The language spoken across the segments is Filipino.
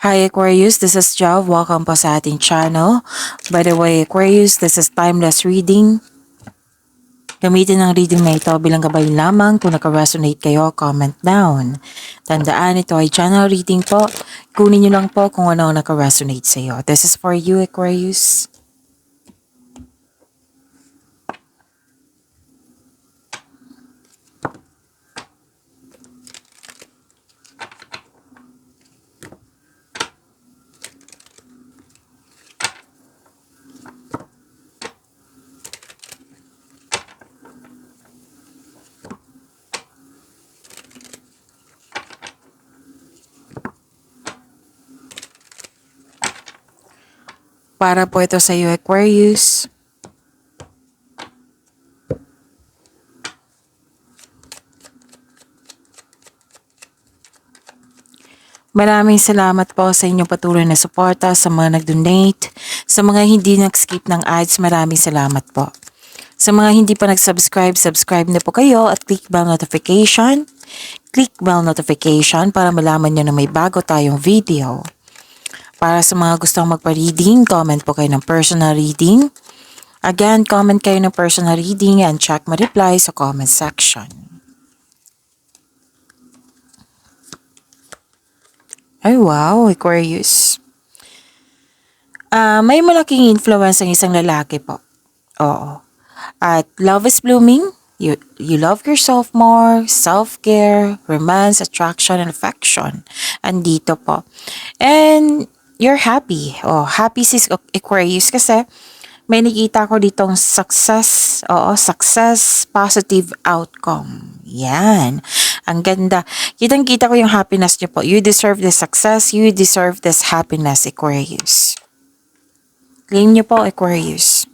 Hi Aquarius, this is Jav. Welcome po sa ating channel. By the way, Aquarius, this is timeless reading. Gamitin ang reading na ito bilang gabay lamang. Kung naka-resonate kayo, comment down. Tandaan, ito ay channel reading po. Kunin nyo lang po kung ano ang naka-resonate sa iyo. This is for you, Aquarius. Para po ito sa iyo, Aquarius. Maraming salamat po sa inyong patuloy na suporta, sa mga nag-donate, sa mga hindi nag-skip ng ads, maraming salamat po. Sa mga hindi pa nag-subscribe, subscribe na po kayo at click bell notification. Click bell notification para malaman nyo na may bago tayong video. Para sa mga gustong magpa-reading, comment po kayo ng personal reading. Again, comment kayo ng personal reading and check my reply sa comment section. Ay wow, Aquarius. May malaking influence ang isang lalaki po. Oo. At love is blooming. You love yourself more, self-care, romance, attraction, and affection. Andito po. And you're happy. Oh, happy sis Aquarius kasi may nakita ko ditong success. Oo, success, positive outcome. Yan. Ang ganda. Kitang-kita ko yung happiness niyo po. You deserve this success. You deserve this happiness, Aquarius. Claim niyo po, Aquarius.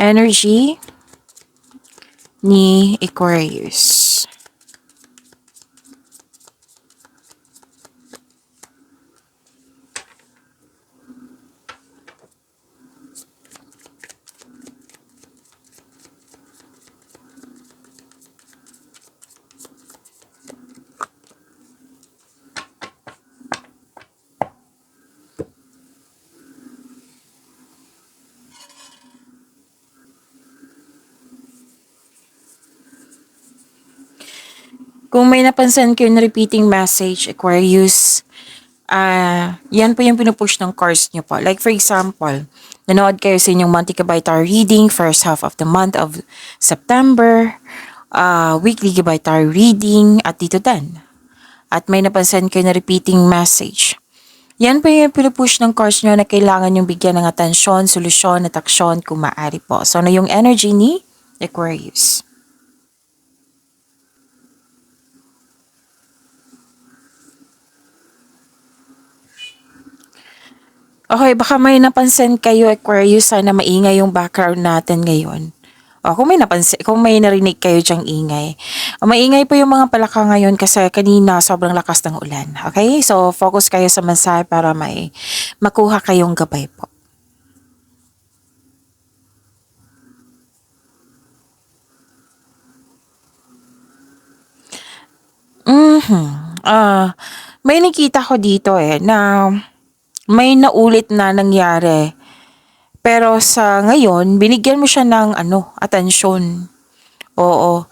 Energy ni Aquarius. Kung may napansin kayo na repeating message, Aquarius, yan po yung pinupush ng cards nyo po. Like for example, nanood kayo sa inyong monthly Gabay Tarot reading, first half of the month of September, weekly Gabay Tarot reading, at dito din. At may napansin kayo na repeating message. Yan po yung pinupush ng cards nyo na kailangan yung bigyan ng atensyon, solusyon, at aksyon kung maaari po. So, ano yung energy ni Aquarius? Okay, baka may napansin kayo, Aquarius, sana maingay yung background natin ngayon. O, kung may narinig kayo dyang ingay. Maingay po yung mga palaka ngayon kasi kanina sobrang lakas ng ulan. Okay? So, focus kayo sa mensahe para may makuha kayong gabay po. May nakita ko dito na may naulit na nangyari. Pero sa ngayon, binigyan mo siya ng atensyon. Oo.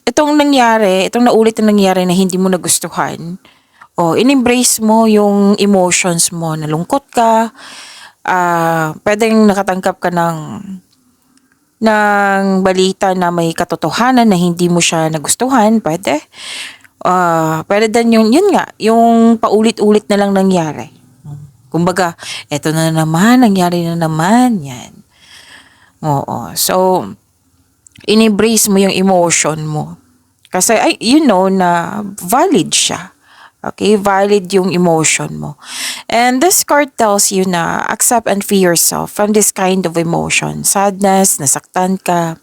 Itong naulit na nangyari na hindi mo nagustuhan. In-embrace mo yung emotions mo. Nalungkot ka. Pwedeng nakatanggap ka ng balita na may katotohanan na hindi mo siya nagustuhan. Pwede. Pwede din yun nga, yung paulit-ulit na lang nangyari. Kumbaga, eto na naman, nangyari na naman, yan. Oo. So, in-embrace mo yung emotion mo. Kasi, na valid siya. Okay? Valid yung emotion mo. And this card tells you na accept and free yourself from this kind of emotion. Sadness, nasaktan ka.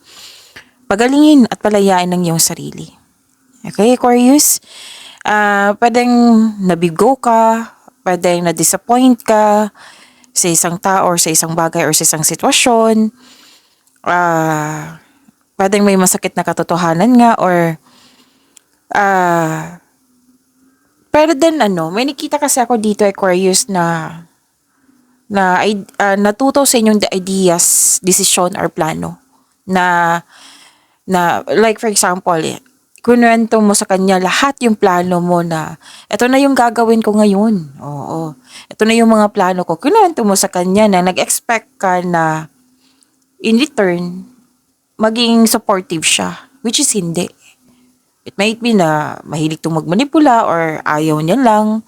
Pagalingin at palayain ng iyong sarili. Okay, Aquarius? Pwedeng nabigo ka, pwedeng na-disappoint ka sa isang tao or sa isang bagay or sa isang sitwasyon. Pwedeng may masakit na katotohanan nga or ah pero then may nakita kasi ako dito Aquarius na natuto sa inyong ideas, desisyon or plano na like for example, kinuwento mo sa kanya lahat yung plano mo na eto na yung gagawin ko ngayon. Oo. Ito na yung mga plano ko. Kinuwento mo sa kanya na nag-expect ka na in return maging supportive siya, which is hindi. It might be na mahilig itong magmanipula or ayaw niya lang.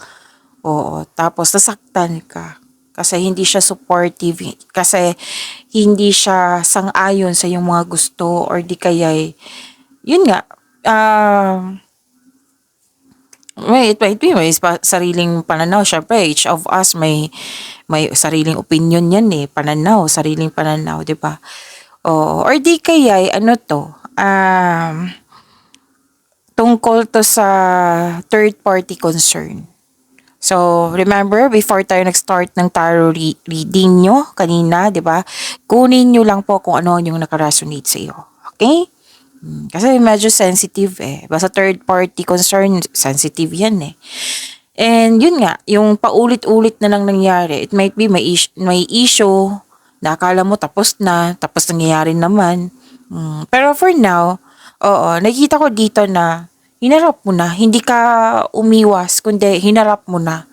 Oo, tapos nasaktan ka. Kasi hindi siya supportive. Kasi hindi siya sang-ayon sa iyong mga gusto or di kaya, yun nga, it might be may sariling pananaw. Syempre, each of us may sariling opinion yan pananaw, sariling pananaw, di ba? Oo, or di kaya, tungkol to sa third party concern. So, remember, before tayo nag-start ng tarot reading nyo kanina, di ba? Kunin nyo lang po kung ano yung nakaresonate sa iyo. Okay? Kasi medyo sensitive Basta third party concern, sensitive yan And yun nga, yung paulit-ulit na lang nangyari, it might be may issue, na akala mo tapos nangyayari naman. Pero for now, oo, nakikita ko dito na hinarap mo na, hindi ka umiwas, kundi hinarap mo na.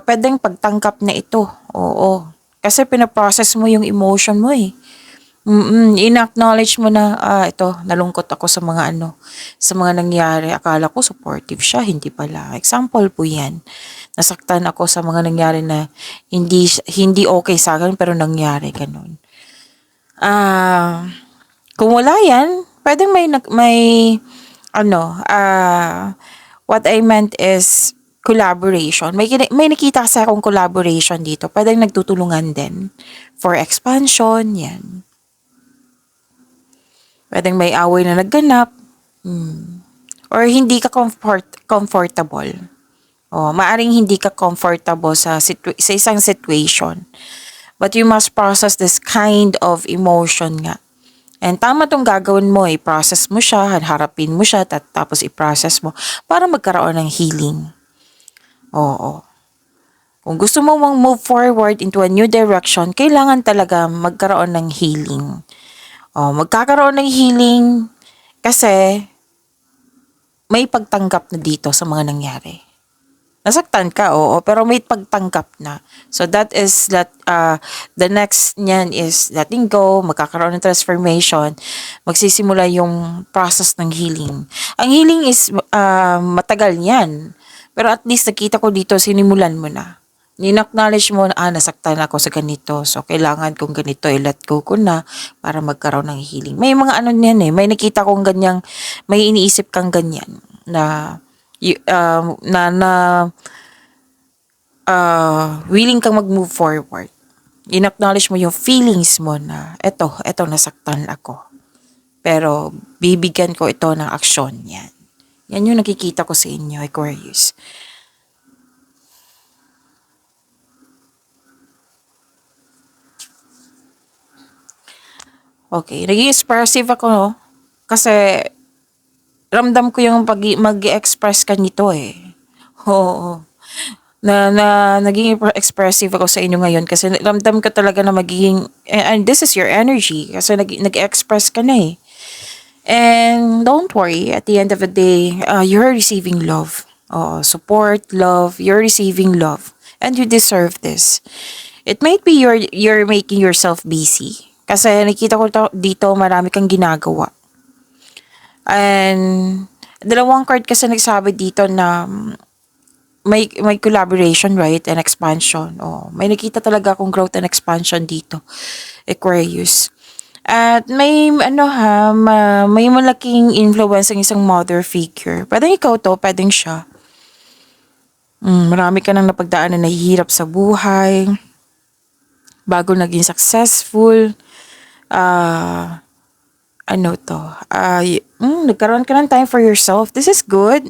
Pwedeng pagtangkap na ito, oo. Kasi pinaprocess mo yung emotion mo in-acknowledge mo na, ito, nalungkot ako sa mga sa mga nangyari. Akala ko supportive siya, hindi pala. Example po yan. Nasaktan ako sa mga nangyari na hindi okay sa akin, pero nangyari ganun. Kung wala yan, pwedeng what I meant is collaboration. May nakita kasi akong collaboration dito. Pwedeng nagtutulungan din for expansion, yan. Pwedeng may away na nagganap. Or hindi ka comfortable. Maaring hindi ka comfortable sa isang situation. But you must process this kind of emotion nga. And tama tong gagawin mo, i-process mo siya, harapin mo siya, tapos i-process mo para magkaroon ng healing. Oo. Kung gusto mo move forward into a new direction, kailangan talaga magkaroon ng healing. Magkakaroon ng healing kasi may pagtanggap na dito sa mga nangyari. Nasaktan ka, oo, pero may pagtanggap na. So that is the next niyan is letting go, magkakaroon ng transformation, magsisimula yung process ng healing. Ang healing is matagal niyan. Pero at least nakita ko dito, sinimulan mo na. Ni-acknowledge mo na, nasaktan ako sa ganito. So, kailangan kong ganito, let go ko na para magkaroon ng healing. May mga niyan may nakita kong ganyang, may iniisip kang ganyan na willing kang mag-move forward. In-acknowledge mo yung feelings mo na eto nasaktan ako. Pero bibigyan ko ito ng aksyon yan. Yan yung nakikita ko sa inyo, Aquarius. Okay, naging expressive ako, no? Kasi ramdam ko yung mag-express ka nito Oo. Naging expressive ako sa inyo ngayon kasi ramdam ka talaga na magiging, and this is your energy kasi nag-express ka na And don't worry, at the end of the day, you're receiving love. Support, love, you're receiving love. And you deserve this. It might be you're making yourself busy. Kasi nakita ko dito marami kang ginagawa. And dalawang card kasi nagsabi dito na may collaboration, right? And expansion. May nakita talaga akong growth and expansion dito, Aquarius. At may may malaking influence ng isang mother figure. Pwedeng ikaw to, pwedeng siya. Marami ka nang napagdaanan na nahihirap sa buhay. Bago naging successful. Nagkaroon ka ng time for yourself. This is good.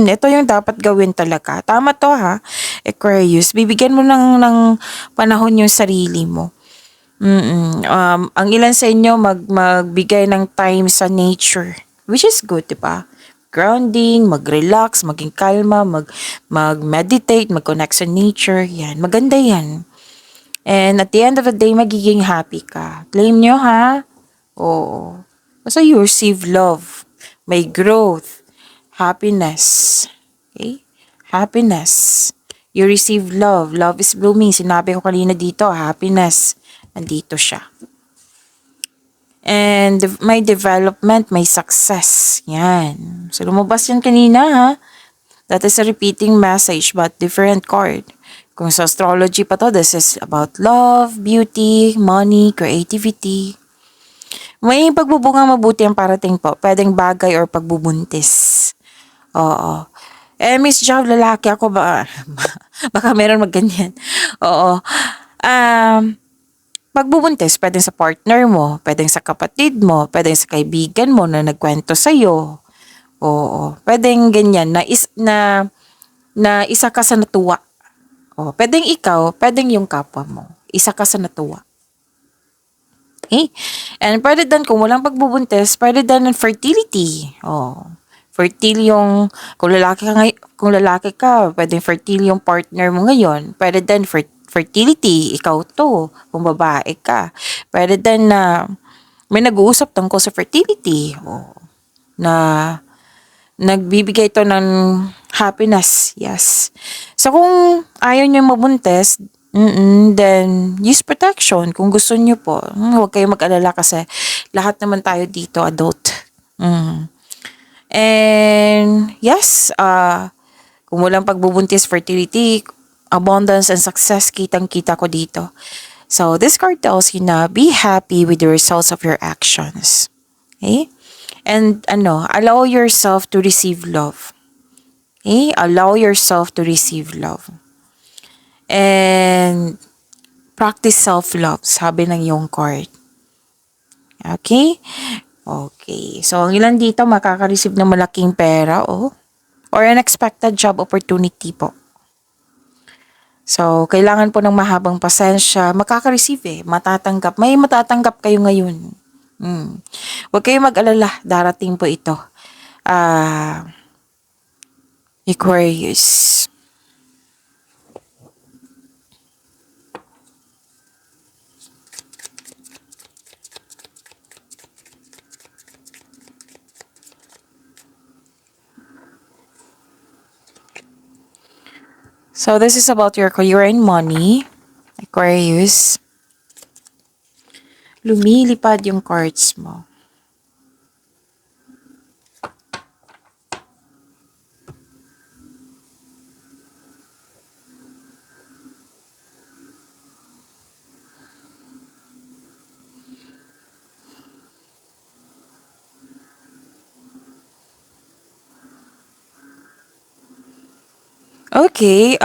Ito yung dapat gawin talaga. Tama to ha, Aquarius. Bibigyan mo ng panahon yung sarili mo. Ang ilan sa inyo magbigay ng time sa nature, which is good, di ba? Grounding, mag-relax, maging kalma, mag-meditate, mag-connect sa nature. Yan, maganda yan. And at the end of the day, magiging happy ka. Claim nyo ha? Oo. Basta you receive love. May growth. Happiness. Okay? Happiness. You receive love. Love is blooming. Sinabi ko kanina dito, happiness. Nandito siya. And may development, may success. Yan. So, lumabas yan kanina ha. That is a repeating message but different card. Kung sa astrology pa to, this is about love, beauty, money, creativity. May pagbubunga mabuti ang parating po. Pwedeng bagay or pagbubuntis. Oo. Miss Job, lalaki ako ba? Baka meron magganyan. Oo. Pagbubuntis, pwedeng sa partner mo, pwedeng sa kapatid mo, pwedeng sa kaibigan mo na nagkwento sa'yo. Oo. Pwedeng ganyan, na isa ka sa natuwa. O, pwedeng ikaw, pwedeng yung kapwa mo. Isa ka sa natuwa. Okay? And pwede din, kung walang pagbubuntis, pwede din ng fertility. O, fertile yung, kung lalaki ka, pwedeng fertile yung partner mo ngayon. Pwede din fertility, ikaw to, kung babae ka. Pwede din na may nag-uusap tungkol sa fertility. O, na nagbibigay ito ng happiness. Yes. So, kung ayaw nyo mabuntis, then use protection kung gusto nyo po. Huwag kayo mag-alala kasi lahat naman tayo dito adult. And yes, kung walang pagbubuntis, fertility, abundance and success, kitang-kita ko dito. So, this card tells you na be happy with the results of your actions. Okay? And allow yourself to receive love. Okay? Allow yourself to receive love. And practice self-love, sabi ng iyong card. Okay? Okay. So, ang ilan dito makaka-receive ng malaking pera, or unexpected job opportunity po. So, kailangan po ng mahabang pasensya. Makaka-receive matatanggap. May matatanggap kayo ngayon. Huwag kayo mag-alala. Darating po ito. Aquarius. So, this is about your career and money. Aquarius. Lumilipad yung cards mo. Okay,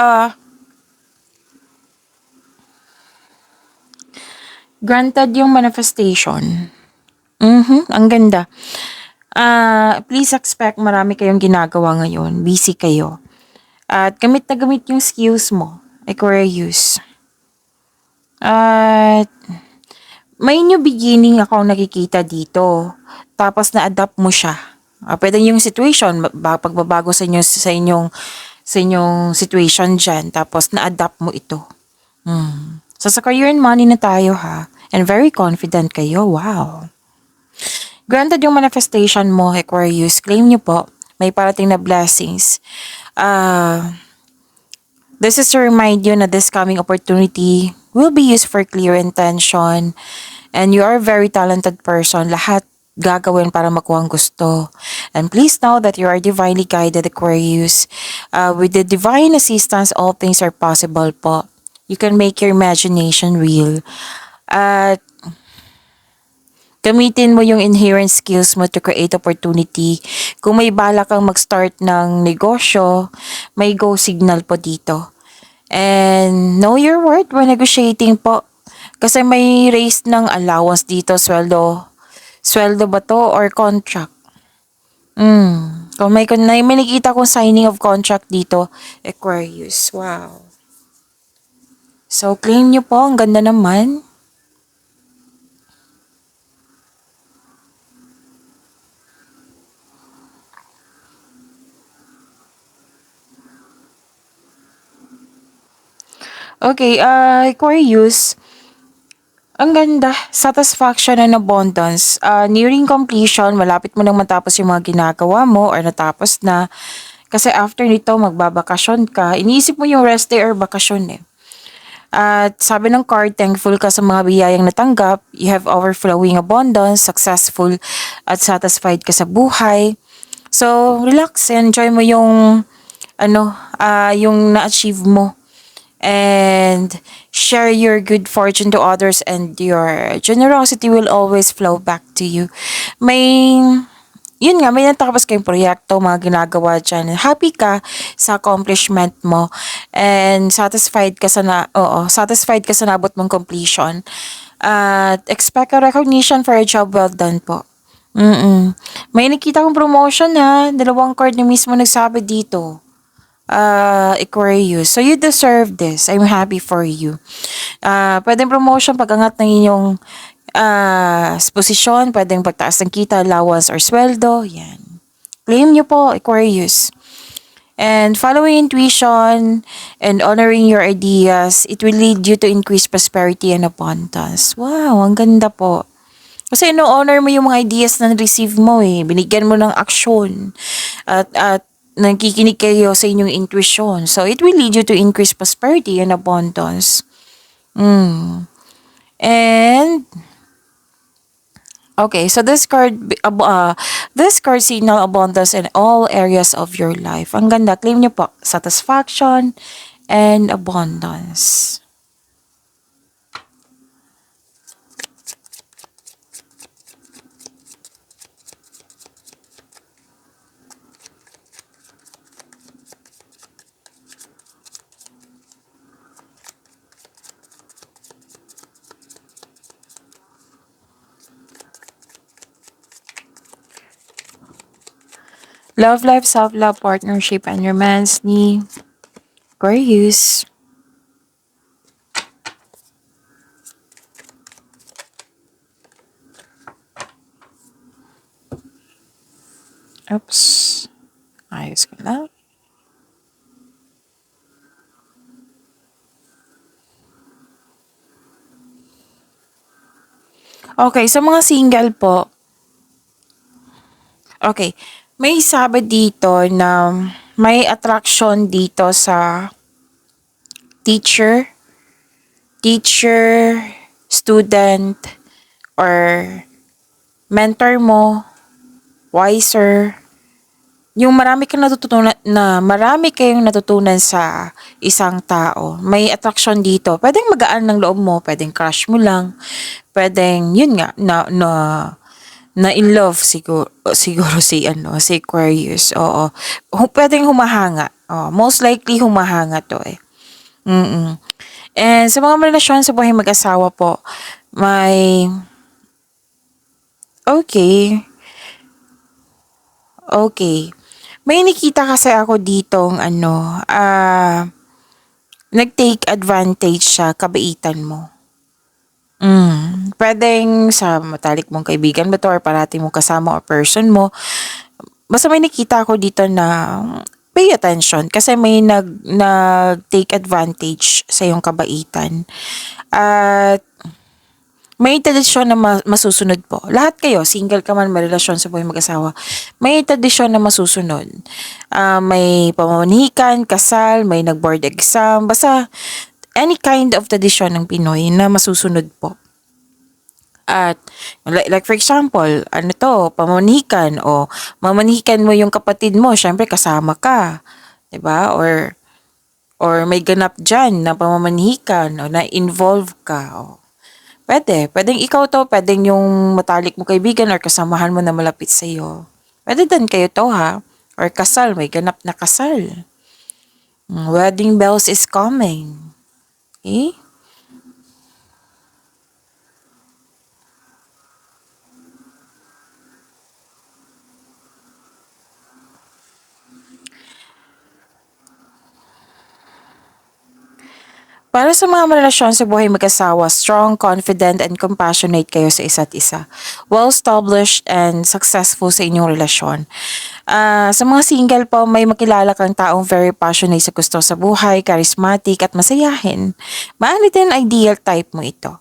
granted yung manifestation. Ang ganda. Please expect marami kayong ginagawa ngayon. Busy kayo. At gamit na gamit yung skills mo, Aquarius. At may new beginning ako nakikita dito. Tapos na-adapt mo siya. Pwede yung situation, pagbabago sa inyong situation dyan. Tapos na-adapt mo ito. So sa career and money na tayo ha. And very confident kayo. Wow. Granted yung manifestation mo, Aquarius. Claim nyo po. May parating na blessings. This is to remind you na this coming opportunity will be used for clear intention. And you are a very talented person. Lahat gagawin para makuha ang gusto. And please know that you are divinely guided, Aquarius. With the divine assistance, all things are possible po. You can make your imagination real. At gamitin mo yung inherent skills mo to create opportunity. Kung may bala kang mag-start ng negosyo, may go signal po dito. And know your worth when negotiating po. Kasi may raise ng allowance dito, sweldo. Sweldo ba to or contract? May nakita kong signing of contract dito, Aquarius. Wow. So, claim nyo po. Ang ganda naman. Okay, Aquarius, ang ganda. Satisfaction and abundance. Nearing completion, malapit mo nang matapos yung mga ginagawa mo or natapos na. Kasi after nito, magbabakasyon ka. Iniisip mo yung rest day or bakasyon eh. At sabi ng card, thankful ka sa mga biyayang natanggap. You have overflowing abundance, successful at satisfied ka sa buhay. So, relax. Enjoy mo yung yung na-achieve mo, and share your good fortune to others, and your generosity will always flow back to you. May, yun nga, may natapos kayong proyekto, mga ginagawa dyan. Happy ka sa accomplishment mo and satisfied ka sa nabot mong completion. At expect a recognition for a job well done po. May nakita kong promotion ha. Dalawang card na mismo nagsabi dito. Aquarius. So you deserve this. I'm happy for you. Pwedeng promotion, pag-angat ng inyong posisyon, pwedeng pagtaas ng kita, allowance, or sweldo. Yan. Claim nyo po, Aquarius. And following intuition and honoring your ideas, it will lead you to increase prosperity and abundance. Wow, ang ganda po. Kasi no-honor mo yung mga ideas na receive mo eh. Binigyan mo ng aksyon. At nagkikinig kayo sa inyong intuition. So, it will lead you to increase prosperity and abundance. And, okay, so this card signal abundance in all areas of your life. Ang ganda. Claim niyo po, satisfaction and abundance. Love life, self-love, partnership, and romance ni Aquarius. Oops. Ayos ko na. Okay, sa mga single po, okay, may sabi dito na may attraction dito sa teacher, teacher, student, or mentor mo, wiser. Yung marami kayong natutunan sa isang tao. May attraction dito. Pwedeng magaan ng loob mo, pwedeng crush mo lang, pwedeng yun nga na in love siguro si Aquarius. Oo. Pwedeng humahanga. Oh, most likely humahanga to eh. And sa mga relasyon sa buhay mag-asawa po, may okay. Okay. May nakita kasi ako ditong nag-take advantage siya, kabaitan mo. Pwedeng sa matalik mong kaibigan ba to, or parati mong kasama or person mo. Basta may nakita ako dito na pay attention kasi may nag-take advantage sa iyong kabaitan. At may tradisyon na masusunod po. Lahat kayo, single ka man, may relasyon sa buhay mag-asawa, may tradisyon na masusunod. May pamamanikan, kasal, may nag-board exam, basta any kind of tradisyon ng Pinoy na masusunod po. At like for example, pamamanikan o mamanikan mo yung kapatid mo, syempre kasama ka, 'di ba? Or may ganap diyan na pamamanikan o na involve ka. O, pwedeng ikaw to, pwedeng yung matalik mo kaibigan or kasamahan mo na malapit sa iyo. Pwede din kayo to ha. Or kasal, may ganap na kasal. Wedding bells is coming. Okay? Para sa mga relasyon sa buhay mag-asawa, strong, confident, and compassionate kayo sa isa't isa. Well-established and successful sa inyong relasyon. Sa mga single po, may makilala kang taong very passionate sa gusto sa buhay, charismatic, at masayahin. Maano din ideal type mo ito.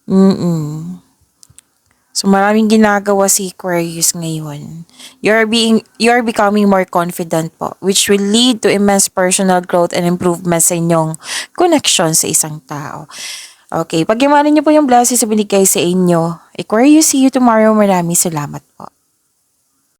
Mm-mm. So maraming ginagawa si Aquarius ngayon. You're becoming more confident po, which will lead to immense personal growth and improvement sa inyong connection sa isang tao. Okay, pag-imanin niyo po yung blessings sa binigay sa inyo. Aquarius, see you tomorrow. Maraming salamat po.